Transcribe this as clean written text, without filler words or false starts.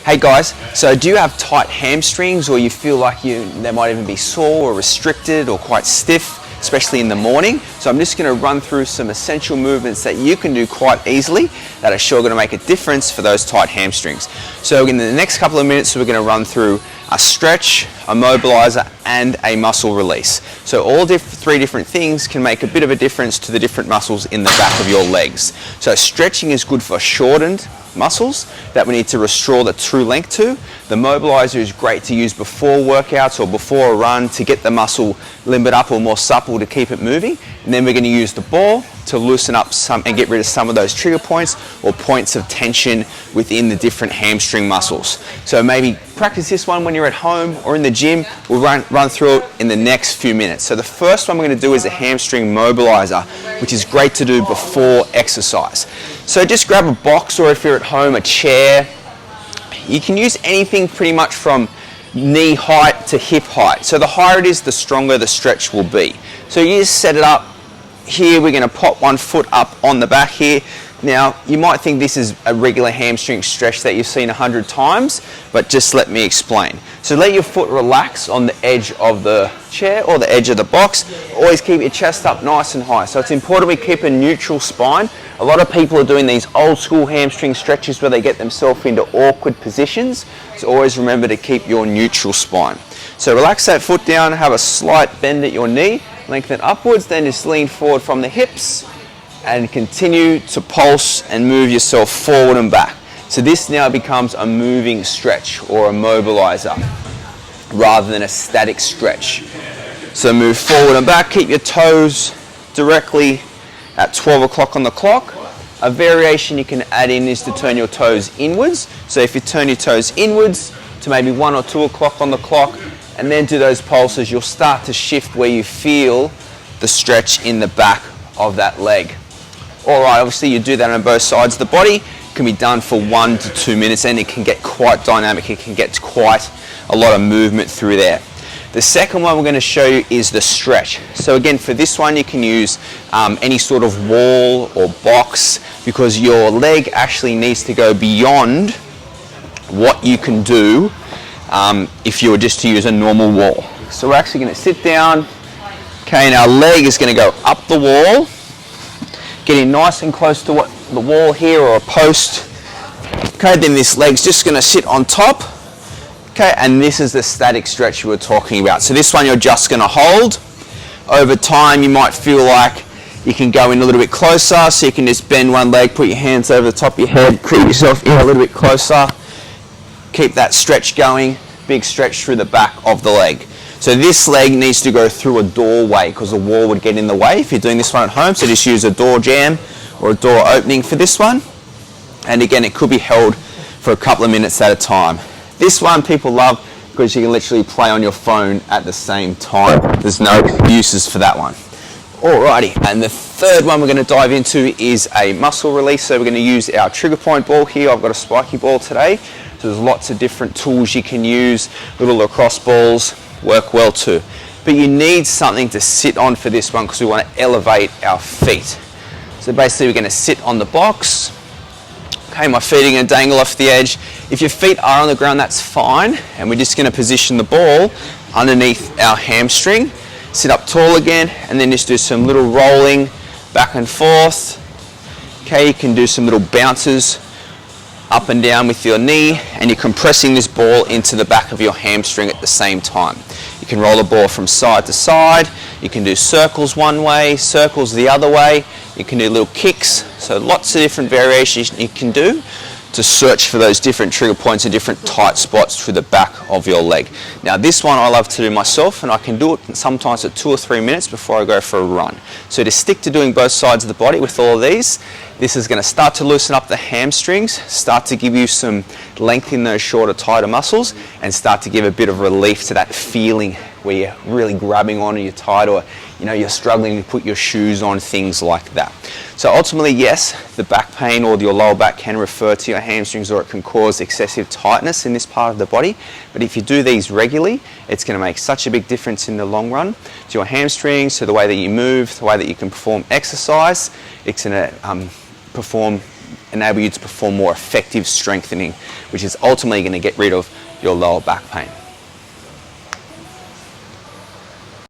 Hey guys, so do you have tight hamstrings, or you feel like they might even be sore or restricted or quite stiff, especially in the morning? So I'm just going to run through some essential movements that you can do quite easily that are sure going to make a difference for those tight hamstrings. So in the next couple of minutes we're going to run through a stretch, a mobilizer and a muscle release. So all three different things can make a bit of a difference to the different muscles in the back of your legs. So stretching is good for shortened muscles that we need to restore the true length to. The mobilizer is great to use before workouts or before a run to get the muscle limbered up or more supple to keep it moving. And then we're going to use the ball to loosen up some and get rid of some of those trigger points or points of tension within the different hamstring muscles. So maybe practice this one when you're at home or in the gym. We'll run through it in the next few minutes. So the first one we're going to do is a hamstring mobilizer, which is great to do before exercise. So just grab a box, or if you're at home, a chair. You can use anything pretty much from knee height to hip height. So the higher it is, the stronger the stretch will be. So you just set it up here. We're going to pop one foot up on the back here. Now, you might think this is a regular hamstring stretch that you've seen 100 times, but just let me explain. So let your foot relax on the edge of the chair or the edge of the box. Always keep your chest up nice and high. So it's important we keep a neutral spine. A lot of people are doing these old school hamstring stretches where they get themselves into awkward positions. So always remember to keep your neutral spine. So relax that foot down, have a slight bend at your knee, lengthen upwards, then just lean forward from the hips and continue to pulse and move yourself forward and back. So this now becomes a moving stretch or a mobilizer rather than a static stretch. So move forward and back, keep your toes directly at 12 o'clock on the clock. A variation you can add in is to turn your toes inwards. So if you turn your toes inwards to maybe 1 or 2 o'clock on the clock and then do those pulses, you'll start to shift where you feel the stretch in the back of that leg. Alright, obviously you do that on both sides of the body. It can be done for 1 to 2 minutes and it can get quite dynamic. It can get quite a lot of movement through there. The second one we're going to show you is the stretch. So again, for this one you can use any sort of wall or box, because your leg actually needs to go beyond what you can do if you were just to use a normal wall. So we're actually going to sit down, okay, and our leg is going to go up the wall, getting nice and close to what the wall here or a post. Okay, then this leg's just going to sit on top. Okay, and this is the static stretch we were talking about. So this one you're just going to hold. Over time you might feel like you can go in a little bit closer, so you can just bend one leg, put your hands over the top of your head, creep yourself in a little bit closer. Keep that stretch going, big stretch through the back of the leg. So this leg needs to go through a doorway because the wall would get in the way if you're doing this one at home. So just use a door jamb or a door opening for this one. And again, it could be held for a couple of minutes at a time. This one people love because you can literally play on your phone at the same time. There's no excuses for that one. Alrighty, and the third one we're going to dive into is a muscle release. So we're going to use our trigger point ball here. I've got a spiky ball today. So there's lots of different tools you can use. Little lacrosse balls work well too. But you need something to sit on for this one because we want to elevate our feet. So basically we're going to sit on the box. Okay, my feet are going to dangle off the edge. If your feet are on the ground, that's fine. And we're just going to position the ball underneath our hamstring. Sit up tall again, and then just do some little rolling back and forth. Okay, you can do some little bounces up and down with your knee, and you're compressing this ball into the back of your hamstring at the same time. You can roll the ball from side to side. You can do circles one way, circles the other way. You can do little kicks. So lots of different variations you can do to search for those different trigger points and different tight spots through the back of your leg. Now this one I love to do myself, and I can do it sometimes at 2 or 3 minutes before I go for a run. So to stick to doing both sides of the body with all of these, this is going to start to loosen up the hamstrings, start to give you some length in those shorter, tighter muscles, and start to give a bit of relief to that feeling where you're really grabbing on and you're tight, or you're struggling to put your shoes on, things like that. So ultimately, yes, the back pain or your lower back can refer to your hamstrings, or it can cause excessive tightness in this part of the body. But if you do these regularly, it's going to make such a big difference in the long run to your hamstrings, to the way that you move, the way that you can perform exercise. It's going to enable you to perform more effective strengthening, which is ultimately going to get rid of your lower back pain.